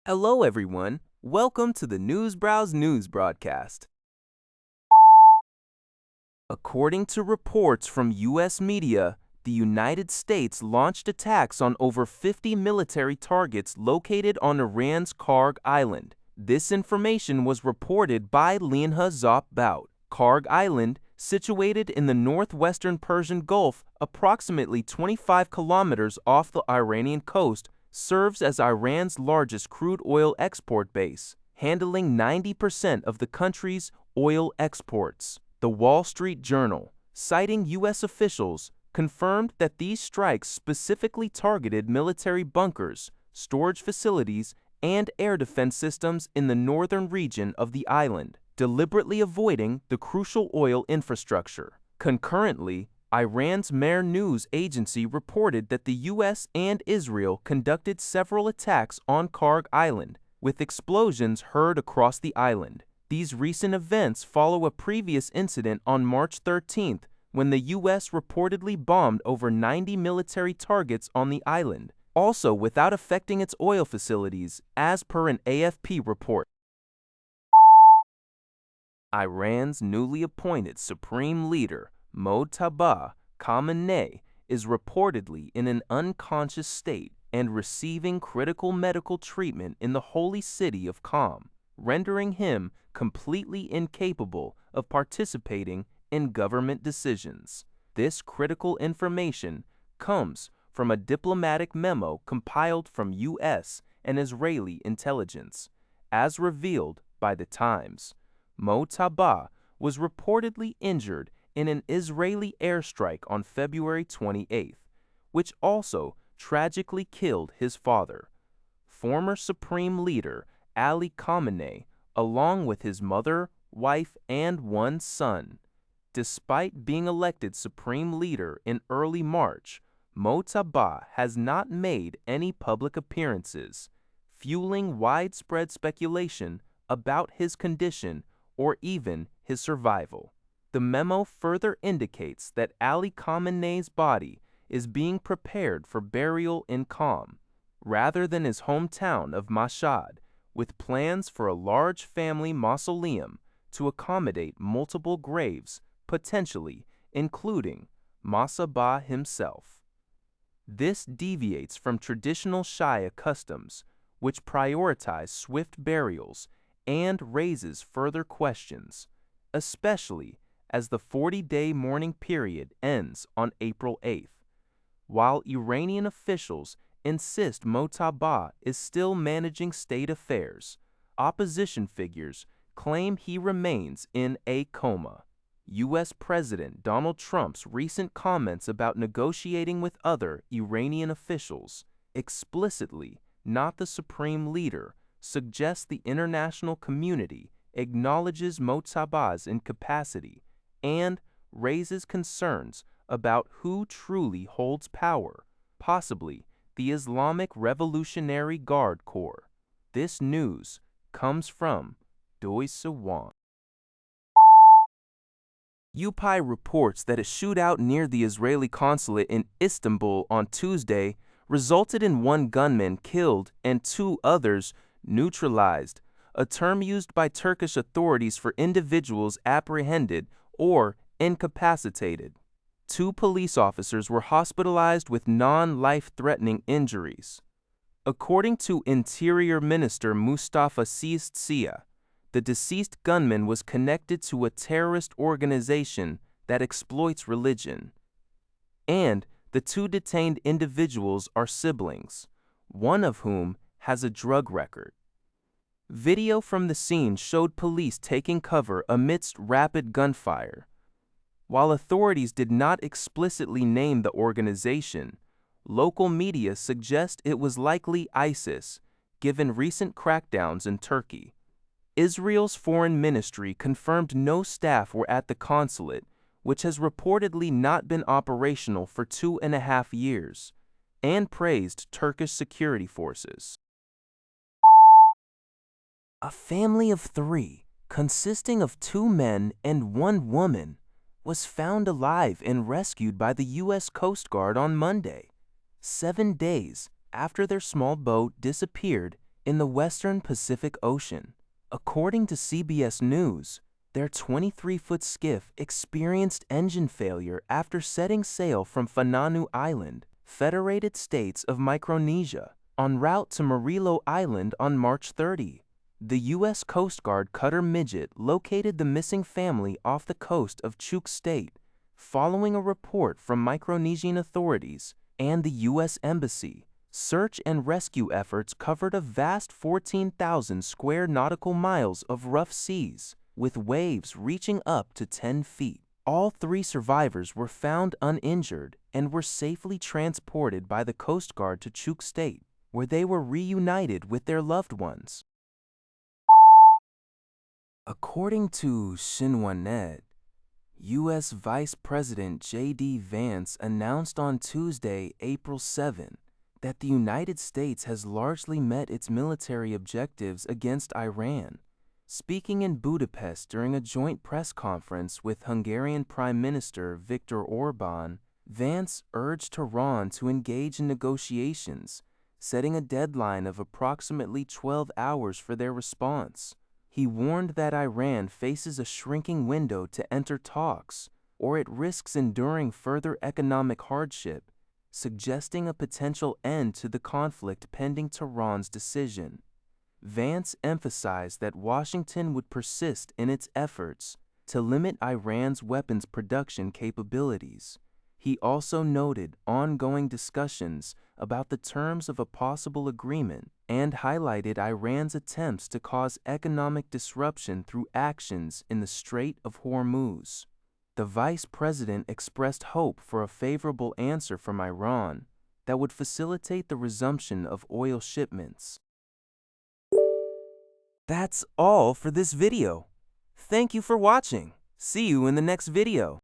Hello, everyone. Welcome to the Newsbrowse News broadcast. According to reports from U.S. media, the United States launched attacks on over 50 military targets located on Iran's Kharg Island. This information was reported by Linha Zop. Kharg Island, situated in the northwestern Persian Gulf, approximately 25 kilometers off the Iranian coast, serves as Iran's largest crude oil export base, handling 90% of the country's oil exports. The Wall Street Journal, citing U.S. officials, confirmed that these strikes specifically targeted military bunkers, storage facilities, and air defense systems in the northern region of the island, deliberately avoiding the crucial oil infrastructure. Concurrently, Iran's Mehr news agency reported that the U.S. and Israel conducted several attacks on Kharg Island, with explosions heard across the island. These recent events follow a previous incident on March 13th, when the U.S. reportedly bombed over 90 military targets on the island, also without affecting its oil facilities, as per an AFP report. Iran's newly appointed supreme leader, Mojtaba Khamenei, is reportedly in an unconscious state and receiving critical medical treatment in the holy city of Qom, rendering him completely incapable of participating in government decisions. This critical information comes from a diplomatic memo compiled from U.S. and Israeli intelligence. As revealed by The Times, Mojtaba was reportedly injured in an Israeli airstrike on February 28th, which also tragically killed his father, former Supreme Leader Ali Khamenei, along with his mother, wife, and one son. Despite being elected Supreme Leader in early March, Mojtaba has not made any public appearances, fueling widespread speculation about his condition or even his survival. The memo further indicates that Ali Khamenei's body is being prepared for burial in Qom, rather than his hometown of Mashhad, with plans for a large family mausoleum to accommodate multiple graves, potentially including Mojtaba himself. This deviates from traditional Shia customs, which prioritize swift burials, and raises further questions, especially as the 40-day mourning period ends on April 8th. While Iranian officials insist Mojtaba is still managing state affairs, opposition figures claim he remains in a coma. U.S. President Donald Trump's recent comments about negotiating with other Iranian officials, explicitly not the supreme leader, suggests the international community acknowledges Mojtaba's incapacity and raises concerns about who truly holds power, possibly the Islamic Revolutionary Guard Corps. This news comes from Deutsche Welle. UPI reports that a shootout near the Israeli consulate in Istanbul on Tuesday resulted in one gunman killed and two others neutralized, a term used by Turkish authorities for individuals apprehended or incapacitated. Two police officers were hospitalized with non-life-threatening injuries. According to Interior Minister Mustafa Sia, the deceased gunman was connected to a terrorist organization that exploits religion. And the two detained individuals are siblings, one of whom has a drug record. Video from the scene showed police taking cover amidst rapid gunfire. While authorities did not explicitly name the organization, local media suggest it was likely ISIS, given recent crackdowns in Turkey. Israel's foreign ministry confirmed no staff were at the consulate, which has reportedly not been operational for 2.5 years, and praised Turkish security forces. A family of 3, consisting of 2 men and 1 woman, was found alive and rescued by the U.S. Coast Guard on Monday, 7 days after their small boat disappeared in the western Pacific Ocean. According to CBS News, their 23-foot skiff experienced engine failure after setting sail from Fananu Island, Federated States of Micronesia, en route to Murillo Island on March 30. The U.S. Coast Guard cutter Midget located the missing family off the coast of Chuuk State, following a report from Micronesian authorities and the U.S. Embassy. Search and rescue efforts covered a vast 14,000 square nautical miles of rough seas, with waves reaching up to 10 feet. All 3 survivors were found uninjured and were safely transported by the Coast Guard to Chuuk State, where they were reunited with their loved ones. According to Xinhua.net, U.S. Vice President J.D. Vance announced on Tuesday, April 7, that the United States has largely met its military objectives against Iran. Speaking in Budapest during a joint press conference with Hungarian Prime Minister Viktor Orbán, Vance urged Tehran to engage in negotiations, setting a deadline of approximately 12 hours for their response. He warned that Iran faces a shrinking window to enter talks, or it risks enduring further economic hardship, suggesting a potential end to the conflict pending Tehran's decision. Vance emphasized that Washington would persist in its efforts to limit Iran's weapons production capabilities. He also noted ongoing discussions about the terms of a possible agreement and highlighted Iran's attempts to cause economic disruption through actions in the Strait of Hormuz. The vice president expressed hope for a favorable answer from Iran that would facilitate the resumption of oil shipments. That's all for this video. Thank you for watching. See you in the next video.